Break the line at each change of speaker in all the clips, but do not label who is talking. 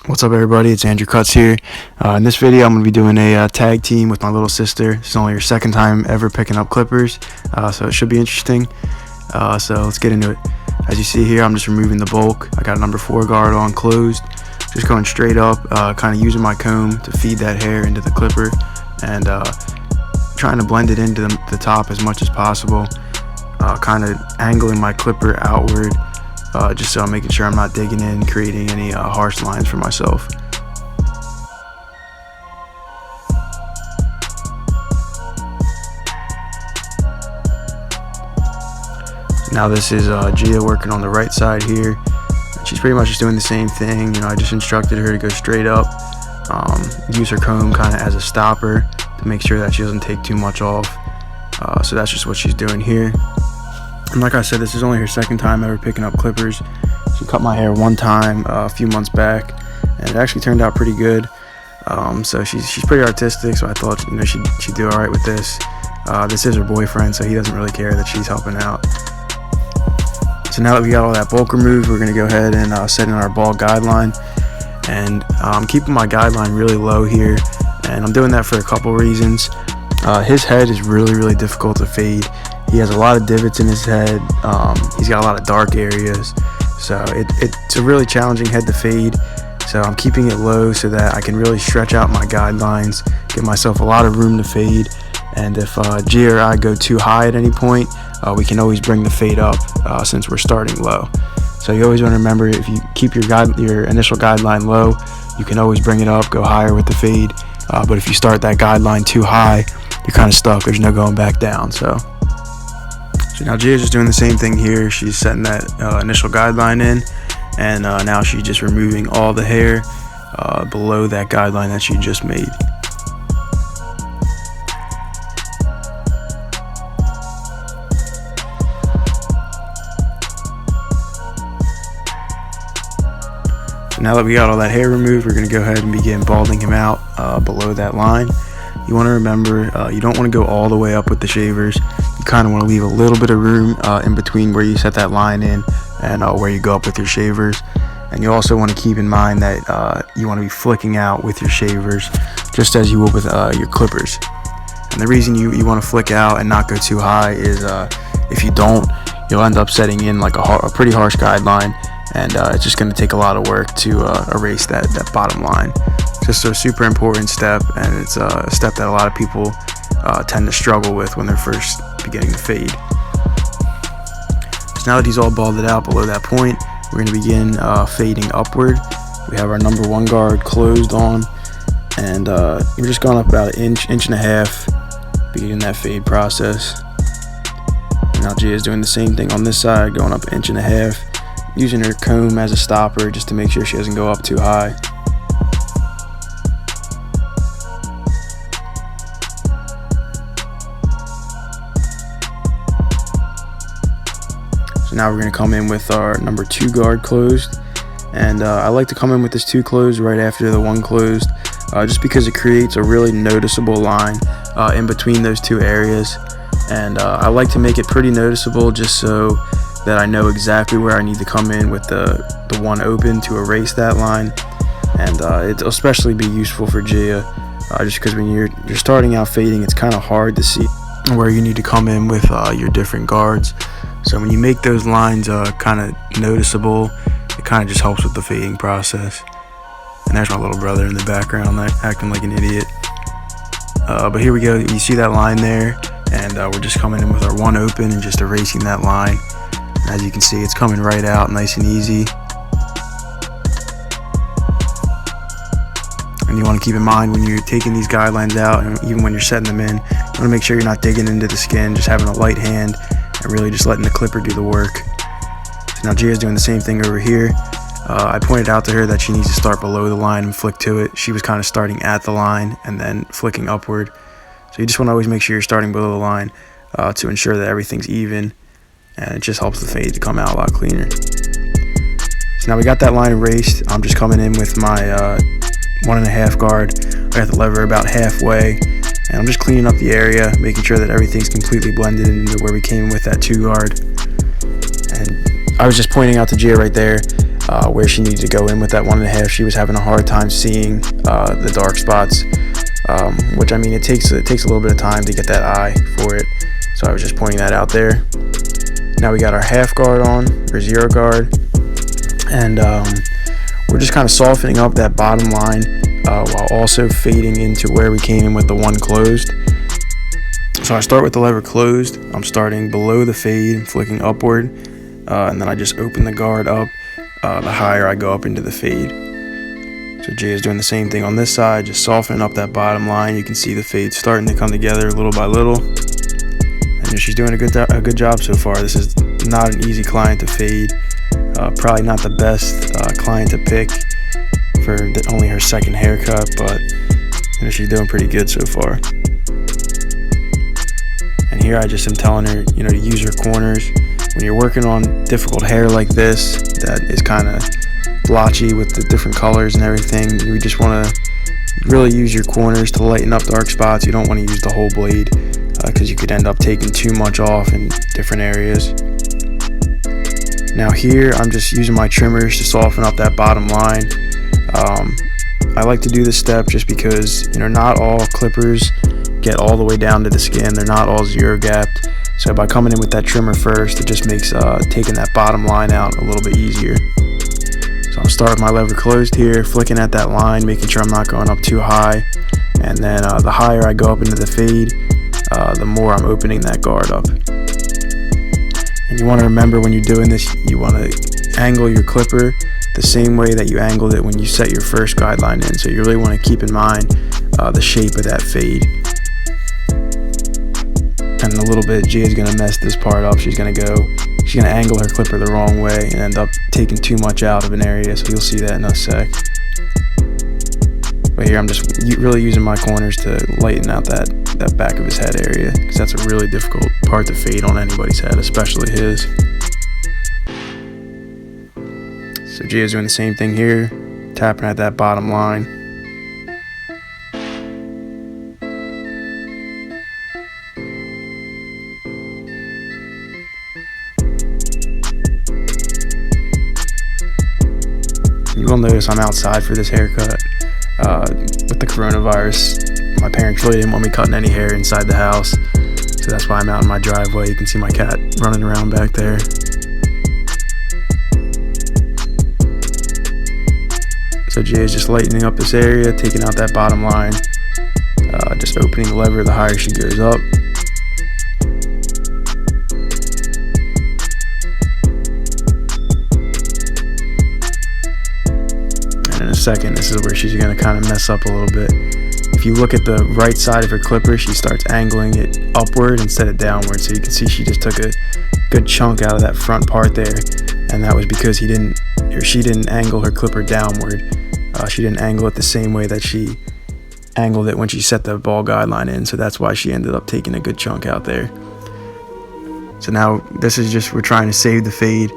What's up, everybody? It's Andrew Cuts here. In this video, I'm going to be doing a tag team with my little sister. This is only her second time ever picking up clippers, so it should be interesting. So let's get into it. As you see here, I'm just removing the bulk. I got a number 4 guard on closed. Just going straight up, kind of using my comb to feed that hair into the clipper and trying to blend it into the top as much as possible. Kind of angling my clipper outward. Just so I'm making sure I'm not digging in, creating any harsh lines for myself. Now this is Gia working on the right side here. She's pretty much just doing the same thing. I just instructed her to go straight up, use her comb kind of as a stopper to make sure that she doesn't take too much off. So that's just what she's doing here. And like I said, this is only her second time ever picking up clippers. She cut my hair one time a few months back, and it actually turned out pretty good. So she's pretty artistic, so I thought she'd do all right with this. This is her boyfriend, so he doesn't really care that she's helping out. So now that we got all that bulk removed, we're gonna go ahead and set in our ball guideline. And I'm keeping my guideline really low here, and I'm doing that for a couple reasons. His head is really difficult to fade. He has a lot of divots in his head. He's got a lot of dark areas, so it's a really challenging head to fade. So I'm keeping it low so that I can really stretch out my guidelines, give myself a lot of room to fade. And if Gia or I go too high at any point, we can always bring the fade up since we're starting low. So you always want to remember, if you keep your initial guideline low, you can always bring it up, go higher with the fade. But if you start that guideline too high, you're kind of stuck. There's no going back down. So now Gia's just doing the same thing here. She's setting that initial guideline in, and now she's just removing all the hair below that guideline that she just made. So now that we got all that hair removed, we're going to go ahead and begin balding him out below that line. You want to remember, you don't want to go all the way up with the shavers. You kind of want to leave a little bit of room in between where you set that line in and where you go up with your shavers. And you also want to keep in mind that you want to be flicking out with your shavers just as you would with your clippers. And the reason you want to flick out and not go too high is if you don't, you'll end up setting in like a pretty harsh guideline, and it's just going to take a lot of work to erase that bottom line. Just a super important step, and it's a step that a lot of people tend to struggle with when they're first beginning to fade. So now that he's all balded out below that point, we're going to begin fading upward. We have our number 1 guard closed on, and we're just going up about an inch and a half, beginning that fade process. And now Gia is doing the same thing on this side, going up an inch and a half, using her comb as a stopper just to make sure she doesn't go up too high. Now we're going to come in with our number 2 guard closed, and I like to come in with this 2 closed right after the 1 closed, just because it creates a really noticeable line in between those 2 areas. And I like to make it pretty noticeable just so that I know exactly where I need to come in with the 1 open to erase that line. And it'll especially be useful for Gia, just because when you're starting out fading, it's kind of hard to see where you need to come in with your different guards. So when you make those lines kind of noticeable, it kind of just helps with the fading process. And there's my little brother in the background acting like an idiot. But here we go. You see that line there, and we're just coming in with our 1 open and just erasing that line. And as you can see, it's coming right out nice and easy. And you want to keep in mind when you're taking these guidelines out, and even when you're setting them in, you want to make sure you're not digging into the skin, just having a light hand and really just letting the clipper do the work. So now Gia's doing the same thing over here. I pointed out to her that she needs to start below the line and flick to it. She was kind of starting at the line and then flicking upward. So you just want to always make sure you're starting below the line to ensure that everything's even, and it just helps the fade to come out a lot cleaner. So now we got that line erased. I'm just coming in with my 1.5 guard. I got the lever about halfway, and I'm just cleaning up the area, making sure that everything's completely blended into where we came with that 2 guard. And I was just pointing out to Gia right there, where she needed to go in with that 1.5. She was having a hard time seeing the dark spots, which, I mean, it takes a little bit of time to get that eye for it. So I was just pointing that out there. Now we got our half guard on, or zero guard, and we're just kind of softening up that bottom line while also fading into where we came in with the one closed. So I start with the lever closed. I'm starting below the fade and flicking upward, and then I just open the guard up. The higher I go up into the fade. So Jay is doing the same thing on this side, just softening up that bottom line. You can see the fade starting to come together little by little, and she's doing a good job so far. This is not an easy client to fade. Probably not the best client to pick for only her second haircut, but she's doing pretty good so far. And here I just am telling her, to use her corners. When you're working on difficult hair like this, that is kind of blotchy with the different colors and everything, you just want to really use your corners to lighten up dark spots. You don't want to use the whole blade because you could end up taking too much off in different areas. Now here I'm just using my trimmers to soften up that bottom line. I like to do this step just because not all clippers get all the way down to the skin. They're not all zero gapped. So by coming in with that trimmer first, it just makes taking that bottom line out a little bit easier. So I'm starting with my lever closed here, flicking at that line, making sure I'm not going up too high. And then the higher I go up into the fade, the more I'm opening that guard up. And you want to remember when you're doing this, you want to angle your clipper the same way that you angled it when you set your first guideline in. So you really want to keep in mind the shape of that fade. And in a little bit, Gia is going to mess this part up. She's going to angle her clipper the wrong way and end up taking too much out of an area. So you'll see that in a sec. But here I'm just really using my corners to lighten out that back of his head area, because that's a really difficult part to fade on anybody's head, especially his. So Gia's doing the same thing here, tapping at that bottom line. You will notice I'm outside for this haircut. With the coronavirus, my parents really didn't want me cutting any hair inside the house, so that's why I'm out in my driveway. You can see my cat running around back there. So Jay is just lightening up this area, taking out that bottom line, just opening the lever the higher she goes up. In a second, this is where she's going to kind of mess up a little bit. If you look at the right side of her clipper, she starts angling it upward instead of downward. So you can see she just took a good chunk out of that front part there, and that was because she didn't angle her clipper downward. She didn't angle it the same way that she angled it when she set the ball guideline in. So that's why she ended up taking a good chunk out there. So now this is just, we're trying to save the fade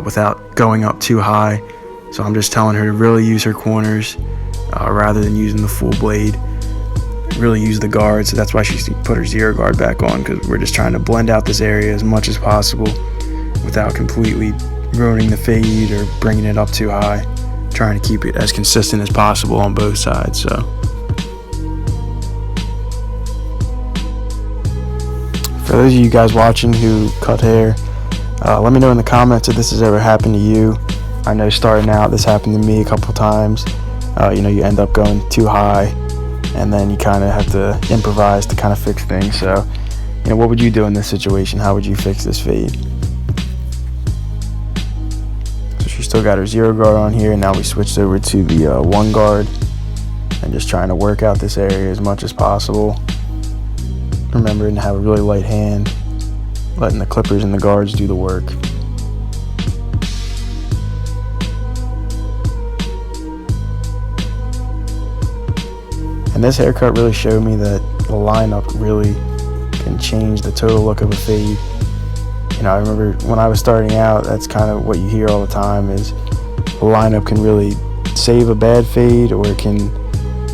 without going up too high. So I'm just telling her to really use her corners rather than using the full blade. Really use the guard, so that's why she put her zero guard back on, because we're just trying to blend out this area as much as possible without completely ruining the fade or bringing it up too high. Trying to keep it as consistent as possible on both sides. So for those of you guys watching who cut hair, let me know in the comments if this has ever happened to you. I know starting out, this happened to me a couple times. You end up going too high, and then you kind of have to improvise to kind of fix things. So, what would you do in this situation? How would you fix this fade? So she still got her zero guard on here, and now we switched over to the one guard, and just trying to work out this area as much as possible. Remembering to have a really light hand, letting the clippers and the guards do the work. And this haircut really showed me that the lineup really can change the total look of a fade. I remember when I was starting out, that's kind of what you hear all the time, is the lineup can really save a bad fade, or it can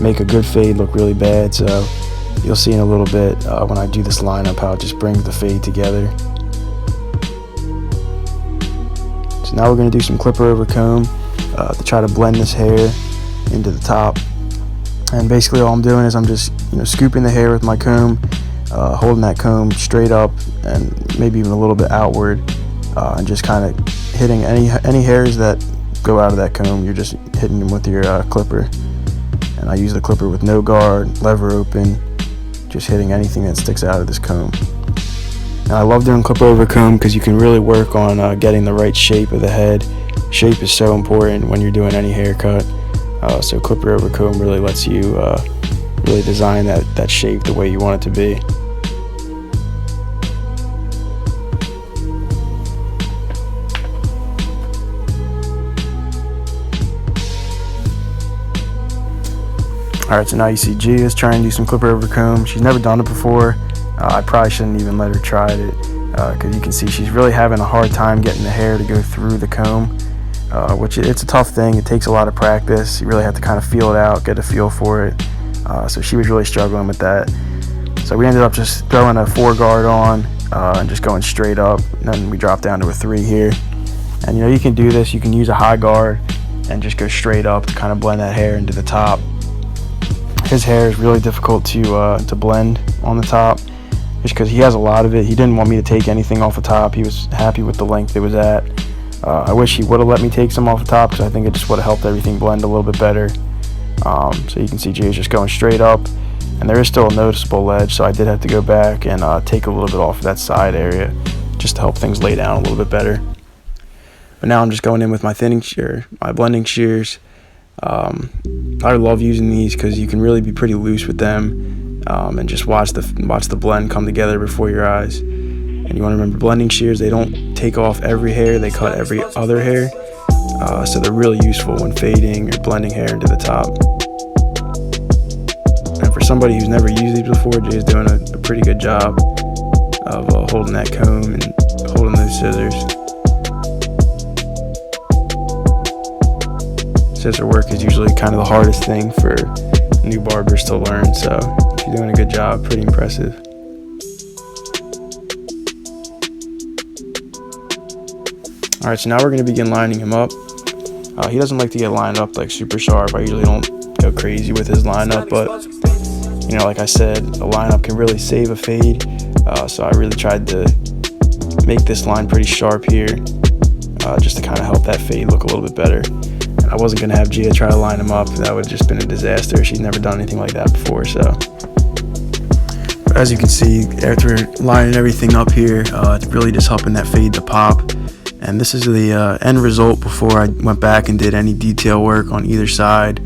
make a good fade look really bad. So you'll see in a little bit when I do this lineup how it just brings the fade together. So now we're going to do some clipper over comb to try to blend this hair into the top. And basically all I'm doing is I'm just scooping the hair with my comb, holding that comb straight up and maybe even a little bit outward, and just kind of hitting any hairs that go out of that comb. You're just hitting them with your clipper. And I use the clipper with no guard, lever open, just hitting anything that sticks out of this comb. And I love doing clipper over comb because you can really work on getting the right shape of the head. Shape is so important when you're doing any haircut. So clipper over comb really lets you really design that shape the way you want it to be. Alright, so now you see Gia's trying to do some clipper over comb. She's never done it before. I probably shouldn't even let her try it because you can see she's really having a hard time getting the hair to go through the comb, which it's a tough thing. It takes a lot of practice. You really have to kind of feel it out, get a feel for it. So she was really struggling with that. So we ended up just throwing a 4 guard on and just going straight up. And then we dropped down to a 3 here. And you can do this. You can use a high guard and just go straight up to kind of blend that hair into the top. His hair is really difficult to blend on the top just because he has a lot of it. He didn't want me to take anything off the top. He was happy with the length it was at. I wish he would have let me take some off the top because I think it just would have helped everything blend a little bit better. So you can see Gia's just going straight up, and there is still a noticeable ledge, so I did have to go back and take a little bit off of that side area just to help things lay down a little bit better. But now I'm just going in with my my blending shears. I love using these because you can really be pretty loose with them, and just watch the blend come together before your eyes. And you want to remember, blending shears, they don't take off every hair, they cut every other hair, so they're really useful when fading or blending hair into the top. And for somebody who's never used these before, Gia's doing a pretty good job of holding that comb and holding those scissors. Scissor work is usually kind of the hardest thing for new barbers to learn, so you're doing a good job. Pretty impressive. Alright, so now we're going to begin lining him up. He doesn't like to get lined up like super sharp. I usually don't go crazy with his lineup, but like I said, a lineup can really save a fade, so I really tried to make this line pretty sharp here, just to kind of help that fade look a little bit better. I wasn't going to have Gia try to line him up. That would have just been a disaster. She's never done anything like that before. So as you can see, after lining everything up here, it's really just helping that fade to pop. And this is the end result before I went back and did any detail work on either side.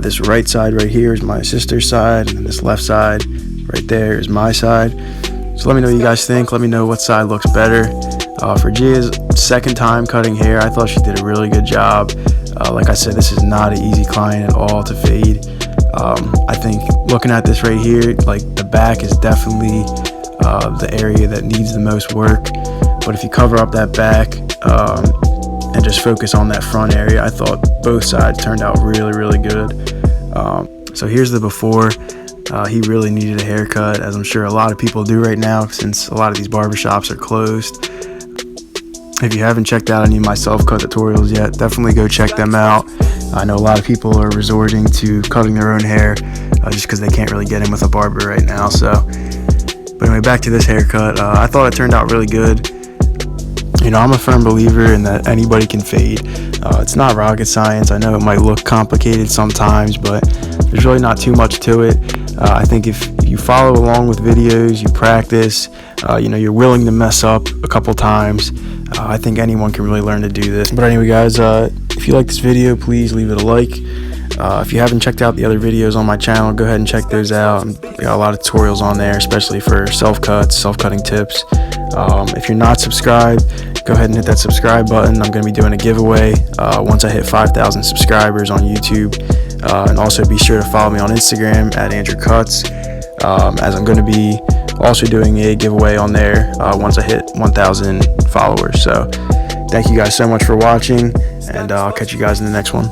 This right side right here is my sister's side, and this left side right there is my side. So let me know what you guys think. Let me know what side looks better. For Gia's second time cutting hair, I thought she did a really good job. Like I said, this is not an easy client at all to fade. I think looking at this right here, like the back is definitely the area that needs the most work. But if you cover up that back and just focus on that front area, I thought both sides turned out really, really good. So here's the before. He really needed a haircut, as I'm sure a lot of people do right now since a lot of these barbershops are closed. If you haven't checked out any of my self-cut tutorials yet, definitely go check them out. I know a lot of people are resorting to cutting their own hair just because they can't really get in with a barber right now. But anyway, back to this haircut. I thought it turned out really good. I'm a firm believer in that anybody can fade. It's not rocket science. I know it might look complicated sometimes, but there's really not too much to it. I think if you follow along with videos, you practice, you're willing to mess up a couple times, I think anyone can really learn to do this. But anyway, guys, if you like this video, please leave it a like. If you haven't checked out the other videos on my channel, go ahead and check those out. I got a lot of tutorials on there, especially for self-cuts, self-cutting tips. If you're not subscribed, go ahead and hit that subscribe button. I'm going to be doing a giveaway once I hit 5,000 subscribers on YouTube. And also be sure to follow me on Instagram at Andrew Cuts, as I'm going to be also doing a giveaway on there once I hit 1,000 followers. So thank you guys so much for watching, and I'll catch you guys in the next one.